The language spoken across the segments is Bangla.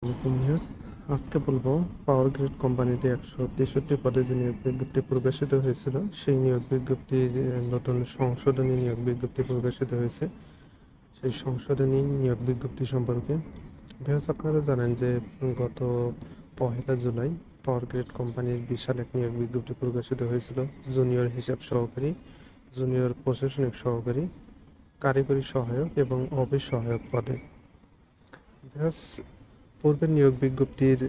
আসসালামু নিউজ আজকে বলবো পাওয়ার গ্রিড কোম্পানিতে 163 পদে যে নিয়োগ বিজ্ঞপ্তি প্রকাশিত হয়েছিল সেই নিয়োগ বিজ্ঞপ্তি নতুন সংশোধনী নিয়োগ বিজ্ঞপ্তি প্রকাশিত হয়েছে সেই সংশোধনী নিয়োগ বিজ্ঞপ্তি সম্পর্কে আপনারা জানেন যে গত 1 জুলাই পাওয়ার গ্রিড কোম্পানির বিশাল এক নিয়োগ বিজ্ঞপ্তি প্রকাশিত হয়েছিল জুনিয়র হিসাব সহকারী, জুনিয়র প্রশাসনিক সহকারী, কারিগরি সহায়ক এবং অফিস সহায়ক পদে। পূর্বের নিয়োগ বিজ্ঞপ্তির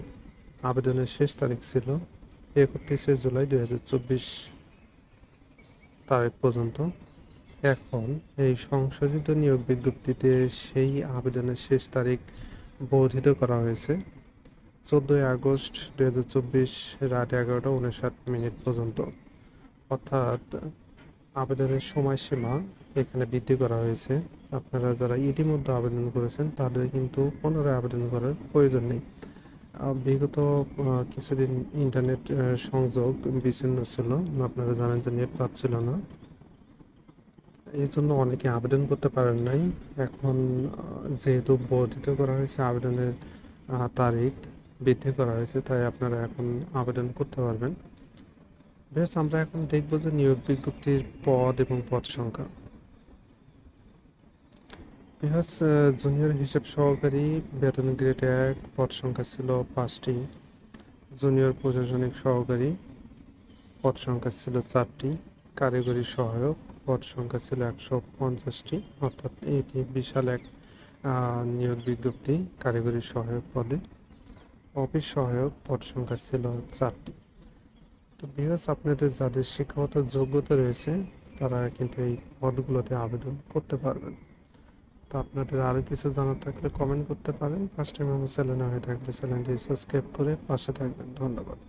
আবেদনের শেষ তারিখ ছিল 31 জুলাই 2024 তারিখ পর্যন্ত। এখন এই সংশোধিত নিয়োগ বিজ্ঞপ্তিতে সেই আবেদনের শেষ তারিখ বর্ধিত করা হয়েছে 14 আগস্ট 2024 রাত 11:59 পর্যন্ত। অর্থাৎ আবেদনের সময়সীমা এখানে বৃদ্ধি করা হয়েছে। আপনারা যারা ইতিমধ্যে আবেদন করেছেন তাদের কিন্তু পুনরায় আবেদন করার প্রয়োজন নেই। বিগত কিছুদিন ইন্টারনেট সংযোগ বিচ্ছিন্ন ছিল, আপনারা জানেন যে নেট পাচ্ছিল না, এই জন্য অনেকে আবেদন করতে পারেন নাই। এখন যেহেতু বর্ধিত করা হয়েছে, আবেদনের তারিখ বৃদ্ধি করা হয়েছে, তাই আপনারা এখন আবেদন করতে পারবেন। বেশ, আমরা এখন দেখব যে নিয়োগ বিজ্ঞপ্তির পদ এবং পদ সংখ্যা। বিহাস জুনিয়র হিসাব সহকারী বেতন গ্রেড 1 পদ সংখ্যা ছিল 5টি, জুনিয়র প্রশাসনিক সহকারী পদ সংখ্যা ছিল 4টি, কারিগরি সহায়ক পদ সংখ্যা ছিল 150টি। অর্থাৎ এটি বিশাল এক নিয়োগ বিজ্ঞপ্তি কারিগরি সহায়ক পদে। অফিস সহায়ক পদ সংখ্যা ছিল 4টি। তো বিহাস আপনাদের যাদের শিক্ষাগত যোগ্যতা রয়েছে তারা কিন্তু এই পদগুলোতে আবেদন করতে পারবেন। তো আপনাদের আরও কিছু জানার থাকলে কমেন্ট করতে পারেন। ফার্স্ট টাইম আমার চ্যানেলে হয়ে থাকলে চ্যানেলটি সাবস্ক্রাইব করে পাশে থাকবেন। ধন্যবাদ।